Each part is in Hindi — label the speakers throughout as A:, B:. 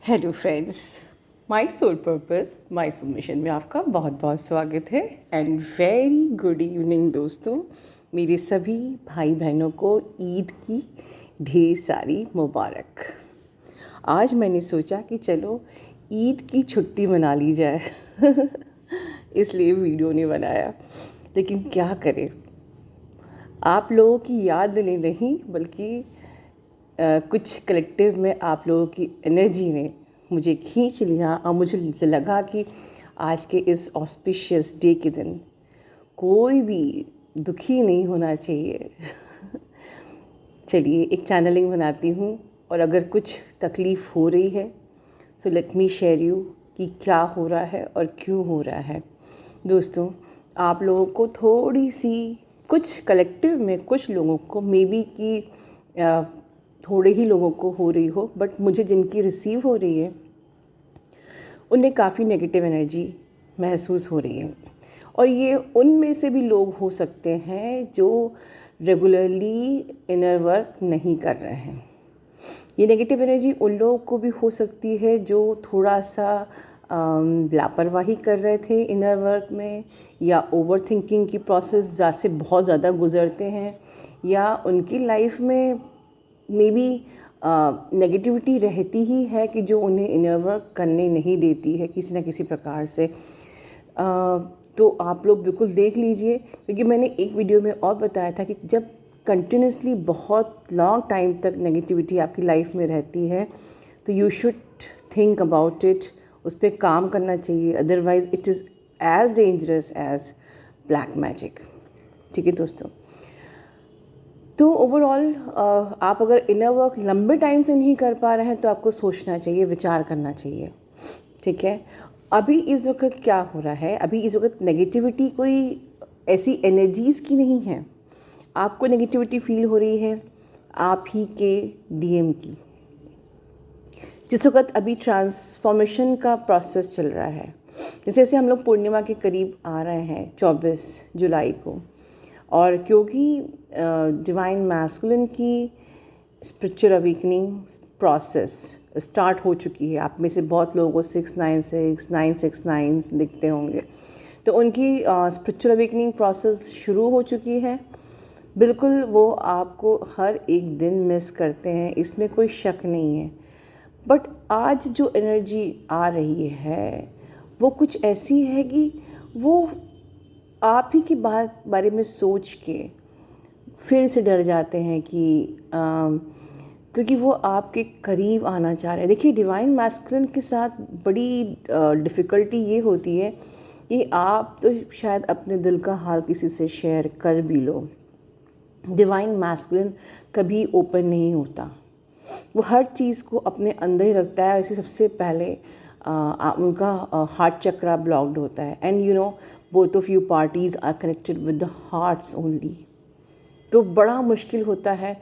A: Hello friends, my soul purpose my submission में आपका बहुत बहुत स्वागत है एंड वेरी गुड इवनिंग दोस्तों। मेरे सभी भाई बहनों को ईद की ढेर सारी मुबारक। आज मैंने सोचा कि चलो ईद की छुट्टी मना ली जाए इसलिए वीडियो नहीं बनाया, लेकिन क्या करें, आप लोगों की याद ने नहीं बल्कि कुछ कलेक्टिव में आप लोगों की एनर्जी ने मुझे खींच लिया और मुझे लगा कि आज के इस ऑस्पिशियस डे के दिन कोई भी दुखी नहीं होना चाहिए। चलिए एक चैनलिंग बनाती हूँ और अगर कुछ तकलीफ़ हो रही है so let me share you कि क्या हो रहा है और क्यों हो रहा है। दोस्तों, आप लोगों को थोड़ी सी कुछ कलेक्टिव में कुछ लोगों को मे बी कि थोड़े ही लोगों को हो रही हो, बट मुझे जिनकी रिसीव हो रही है उन्हें काफ़ी नेगेटिव एनर्जी महसूस हो रही है। और ये उनमें से भी लोग हो सकते हैं जो रेगुलरली इनर वर्क नहीं कर रहे हैं। ये नेगेटिव एनर्जी उन लोगों को भी हो सकती है जो थोड़ा सा लापरवाही कर रहे थे इनर वर्क में, या ओवर थिंकिंग की प्रोसेस से बहुत ज़्यादा गुजरते हैं, या उनकी लाइफ में मे बी नेगेटिविटी रहती ही है कि जो उन्हें इनर वर्क करने नहीं देती है किसी न किसी प्रकार से। तो आप लोग बिल्कुल देख लीजिए, क्योंकि मैंने एक वीडियो में और बताया था कि जब कंटिन्यूसली बहुत लॉन्ग टाइम तक नेगेटिविटी आपकी लाइफ में रहती है तो you should think about it, उस पर काम करना चाहिए, otherwise it is as dangerous as black magic. ठीक है दोस्तों, तो ओवरऑल आप अगर इनर वर्क लंबे टाइम से नहीं कर पा रहे हैं तो आपको सोचना चाहिए, विचार करना चाहिए। ठीक है, अभी इस वक्त क्या हो रहा है, अभी इस वक्त नेगेटिविटी कोई ऐसी एनर्जीज़ की नहीं है। आपको नेगेटिविटी फील हो रही है आप ही के डीएम की। जिस वक्त अभी ट्रांसफॉर्मेशन का प्रोसेस चल रहा है, जैसे जैसे हम लोग पूर्णिमा के करीब आ रहे हैं 24 जुलाई को, और क्योंकि डिवाइन मैस्कुलिन की स्पिरिचुअल अवेकनिंग प्रोसेस स्टार्ट हो चुकी है। आप में से बहुत लोगों को 696 969 दिखते होंगे, तो उनकी स्पिरिचुअल अवेकनिंग प्रोसेस शुरू हो चुकी है। बिल्कुल वो आपको हर एक दिन मिस करते हैं, इसमें कोई शक नहीं है। बट आज जो एनर्जी आ रही है वो कुछ ऐसी है कि वो आप ही के बारे में सोच के फिर से डर जाते हैं कि क्योंकि वो आपके करीब आना चाह रहे हैं। देखिए, डिवाइन मैस्कुलिन के साथ बड़ी डिफ़िकल्टी ये होती है कि आप तो शायद अपने दिल का हाल किसी से शेयर कर भी लो, डिवाइन मैस्कुलिन कभी ओपन नहीं होता। वो हर चीज़ को अपने अंदर ही रखता है। इसे सबसे पहले उनका हार्ट चक्रा ब्लॉक्ड होता है, and you know both of you parties are connected with the hearts only. तो बड़ा मुश्किल होता है।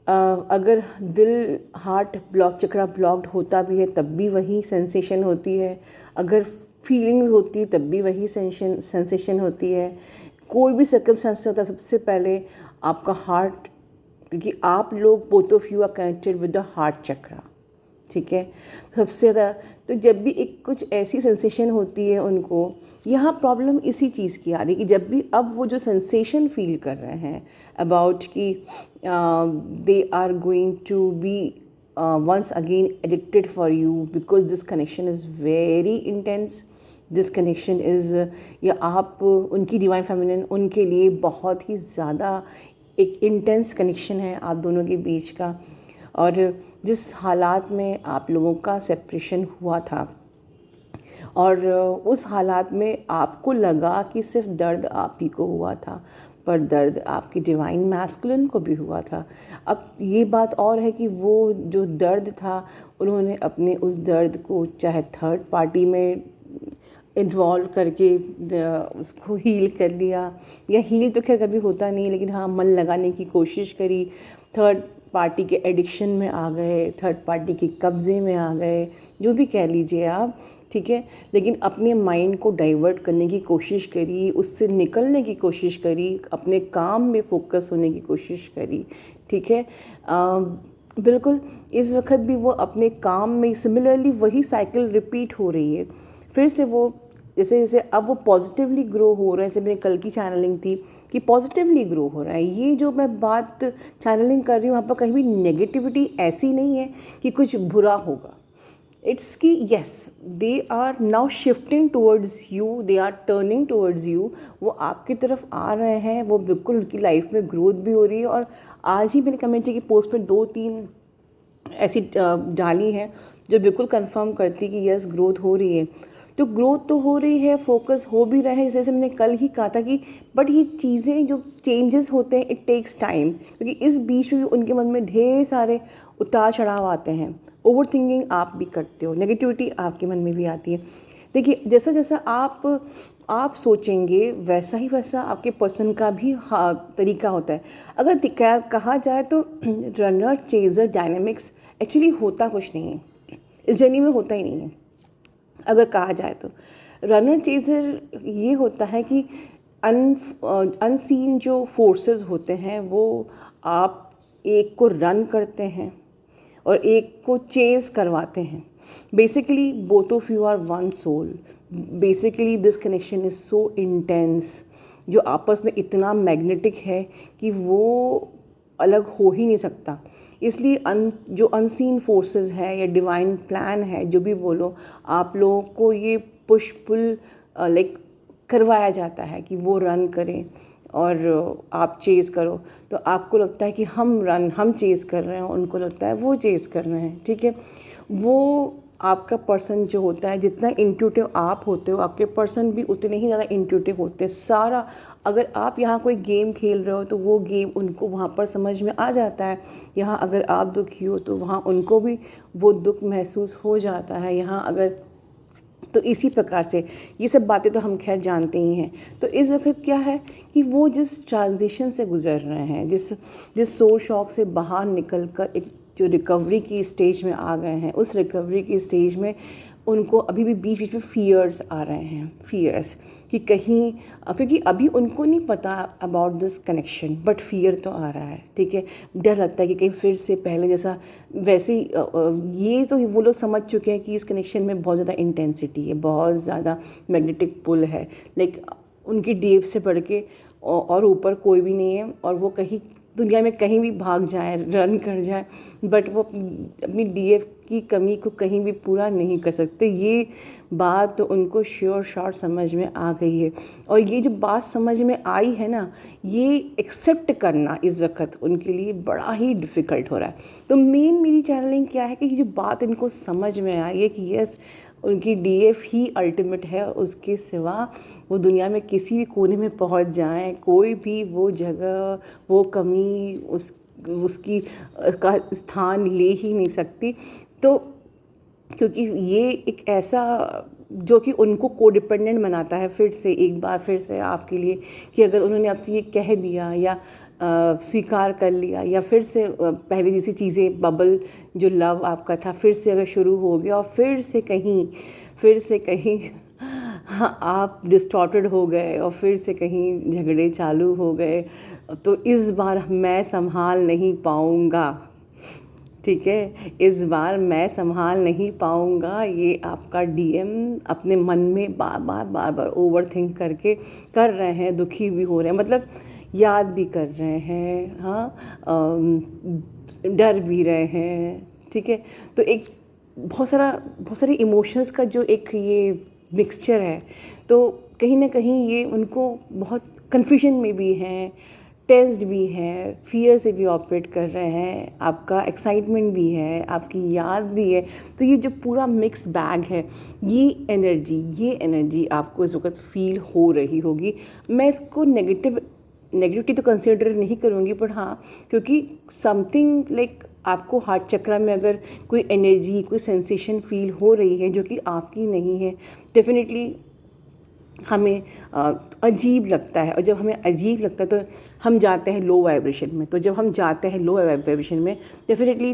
A: अगर दिल हार्ट ब्लॉक चक्रा ब्लॉक्ड होता भी है तब भी वही सेंसेशन होती है, अगर फीलिंग्स होती है तब भी वही सेंसेशन होती है। कोई भी सर्कमस्टेंस होता है, सबसे पहले आपका हार्ट, क्योंकि आप लोग both of you are connected with the heart chakra. ठीक है, सबसे ज़्यादा तो जब भी एक कुछ ऐसी सेंसेशन होती है उनको, यहाँ प्रॉब्लम इसी चीज़ की आ रही कि जब भी अब वो जो सेंसेशन फील कर रहे हैं अबाउट कि they are going to be once again addicted for you, because this connection is very intense, this connection is, या आप उनकी डिवाइन फेमिनिन उनके लिए बहुत ही ज़्यादा एक इंटेंस कनेक्शन है आप दोनों के बीच का। और जिस हालात में आप लोगों का सेपरेशन हुआ था, और उस हालात में आपको लगा कि सिर्फ दर्द आप ही को हुआ था, पर दर्द आपकी डिवाइन मैस्कुलिन को भी हुआ था। अब ये बात और है कि वो जो दर्द था उन्होंने अपने उस दर्द को चाहे थर्ड पार्टी में इन्वॉल्व करके उसको हील कर लिया, या हील तो खैर कभी होता नहीं, लेकिन हाँ मन लगाने की कोशिश करी, थर्ड पार्टी के एडिक्शन में आ गए, थर्ड पार्टी के कब्ज़े में आ गए, जो भी कह लीजिए आप। ठीक है, लेकिन अपने माइंड को डाइवर्ट करने की कोशिश करी, उससे निकलने की कोशिश करी, अपने काम में फोकस होने की कोशिश करी। ठीक है, बिल्कुल इस वक्त भी वो अपने काम में सिमिलरली वही साइकिल रिपीट हो रही है। फिर से वो जैसे जैसे अब वो पॉजिटिवली ग्रो हो रहे हैं, जैसे मेरे कल की चैनलिंग थी कि पॉजिटिवली ग्रो हो रहा है। ये जो मैं बात चैनलिंग कर रही हूँ, वहाँ पर कहीं भी नेगेटिविटी ऐसी नहीं है कि कुछ बुरा होगा। इट्स कि yes, they are now shifting towards you, they are turning towards you. वो आपकी तरफ आ रहे हैं, वो बिल्कुल उनकी लाइफ में ग्रोथ भी हो रही है। और आज ही मैंने कमेंट्री की पोस्ट में 2-3 ऐसी डाली हैं जो बिल्कुल कंफर्म करती कि यस ग्रोथ हो रही है। तो ग्रोथ तो हो रही है, फोकस हो भी रहा है, जैसे मैंने कल ही कहा था कि बट ये चीज़ें जो चेंजेस होते हैं इट टेक्स टाइम, क्योंकि इस बीच में भी उनके मन में ढेर सारे उतार चढ़ाव आते हैं। ओवर थिंकिंग आप भी करते हो, नेगेटिविटी आपके मन में भी आती है। देखिए जैसा जैसा आप सोचेंगे वैसा ही वैसा आपके पर्सन का भी तरीका होता है। अगर कहा जाए तो रनर चेजर डायनेमिक्स एक्चुअली होता कुछ नहीं है, इस जर्नी में होता ही नहीं है। अगर कहा जाए तो रनर चेजर ये होता है कि अनसीन जो फोर्सेस होते हैं वो आप एक को रन करते हैं और एक को चेज करवाते हैं। Basically both of you are one soul. Basically this connection is so intense, जो आपस में इतना मैग्नेटिक है कि वो अलग हो ही नहीं सकता। इसलिए जो अनसीन फोर्सेस है या डिवाइन प्लान है, जो भी बोलो, आप लोगों को ये पुश पुल लाइक करवाया जाता है कि वो रन करें और आप चेज़ करो। तो आपको लगता है कि हम चेज़ कर रहे हैं, उनको लगता है वो चेज़ कर रहे हैं। ठीक है, वो आपका पर्सन जो होता है, जितना इंट्यूटिव आप होते हो आपके पर्सन भी उतने ही ज़्यादा इंट्यूटिव होते हैं। सारा अगर आप यहाँ कोई गेम खेल रहे हो तो वो गेम उनको वहाँ पर समझ में आ जाता है। यहाँ अगर आप दुखी हो तो वहाँ उनको भी वो दुख महसूस हो जाता है। यहाँ अगर तो इसी प्रकार से ये सब बातें तो हम खैर जानते ही हैं। तो इस वक्त क्या है कि वो जिस ट्रांजिशन से गुज़र रहे हैं, जिस सोल शॉक से बाहर निकल कर एक जो रिकवरी की स्टेज में आ गए हैं, उस रिकवरी की स्टेज में उनको अभी भी बीच बीच में फियर्स आ रहे हैं। फियर्स कि कहीं, क्योंकि अभी उनको नहीं पता about this connection, but fear तो आ रहा है। ठीक है, डर लगता है कि कहीं फिर से पहले जैसा वैसे ही ये तो वो लोग समझ चुके हैं कि इस कनेक्शन में बहुत ज़्यादा इंटेंसिटी है, बहुत ज़्यादा मैग्नेटिक पुल है। लाइक उनकी डीएफ से बढ़ के और ऊपर कोई भी नहीं है, और वो कहीं दुनिया में कहीं भी भाग जाए, रन कर जाए, बट वो अपनी डीएफ की कमी को कहीं भी पूरा नहीं कर सकते। ये बात तो उनको श्योर शॉर्ट समझ में आ गई है। और ये जो बात समझ में आई है ना, ये एक्सेप्ट करना इस वक्त उनके लिए बड़ा ही डिफ़िकल्ट हो रहा है। तो मेरी चैनलिंग क्या है कि ये जो बात इनको समझ में आई है कि यस उनकी डीएफ ही अल्टीमेट है, उसके सिवा वो दुनिया में किसी भी कोने में पहुंच जाएं, कोई भी वो जगह, वो कमी उसकी का स्थान ले ही नहीं सकती। तो क्योंकि ये एक ऐसा जो कि उनको कोडिपेंडेंट बनाता है फिर से एक बार फिर से आपके लिए, कि अगर उन्होंने आपसे ये कह दिया या स्वीकार कर लिया, या फिर से पहले जैसी चीज़ें बबल जो लव आपका था फिर से अगर शुरू हो गया, और फिर से कहीं हाँ, आप डिस्टॉर्टेड हो गए और फिर से कहीं झगड़े चालू हो गए, तो इस बार मैं संभाल नहीं पाऊँगा। ठीक है, इस बार मैं संभाल नहीं पाऊँगा। ये आपका डीएम अपने मन में बार बार ओवर थिंक करके कर रहे हैं, दुखी भी हो रहे हैं, मतलब याद भी कर रहे हैं, हाँ, डर भी रहे हैं। ठीक है, तो एक बहुत सारे इमोशंस का जो एक ये मिक्सचर है, तो कहीं ना कहीं ये उनको बहुत कन्फ्यूजन में भी हैं, टेंस्ड भी है, फियर से भी ऑपरेट कर रहे हैं, आपका एक्साइटमेंट भी है, आपकी याद भी है। तो ये जो पूरा मिक्स बैग है, ये एनर्जी आपको इस वक्त फील हो रही होगी। मैं इसको नेगेटिविटी तो कंसिडर नहीं करूँगी, पर हाँ, क्योंकि समथिंग लाइक आपको हार्ट चक्र में अगर कोई एनर्जी, कोई सेंसेशन फील हो रही है जो कि आपकी नहीं है, डेफिनेटली हमें अजीब लगता है। और जब हमें अजीब लगता है तो हम जाते हैं लो वाइब्रेशन में। तो जब हम जाते हैं लो वाइब्रेशन में, डेफिनेटली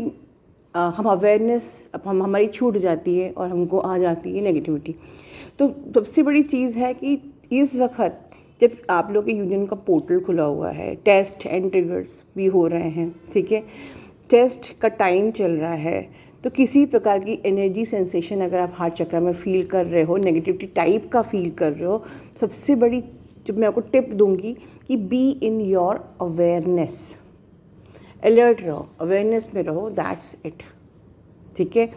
A: हम अवेयरनेस हमारी छूट जाती है और हमको आ जाती है नेगेटिविटी। तो सबसे बड़ी चीज़ है कि इस वक्त जब आप लोग के यूनियन का पोर्टल खुला हुआ है, टेस्ट एंड ट्रिगर्स भी हो रहे हैं, ठीक है, टेस्ट का टाइम चल रहा है, तो किसी प्रकार की एनर्जी सेंसेशन अगर आप हार्ट चक्र में फील कर रहे हो, नेगेटिविटी टाइप का फील कर रहे हो, सबसे बड़ी जो मैं आपको टिप दूंगी कि be in your awareness, alert रहो, अवेयरनेस में रहो, दैट्स इट। ठीक है,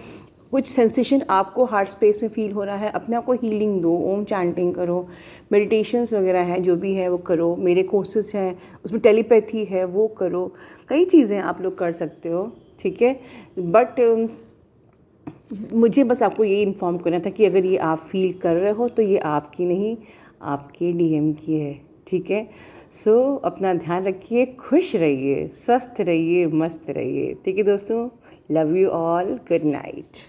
A: कुछ सेंसेशन आपको हार्ट स्पेस में फील हो रहा है, अपने आप को हीलिंग दो, ओम चैंटिंग करो, मेडिटेशंस वगैरह हैं जो भी है वो करो, मेरे कोर्सेज हैं उसमें टेलीपैथी है वो करो, कई चीज़ें आप लोग कर सकते हो। ठीक है, बट मुझे बस आपको ये इन्फॉर्म करना था कि अगर ये आप फील कर रहे हो तो ये आपकी नहीं, आपके डीएम की है। ठीक है, सो अपना ध्यान रखिए, खुश रहिए, स्वस्थ रहिए, मस्त रहिए। ठीक है दोस्तों, love you all, good night.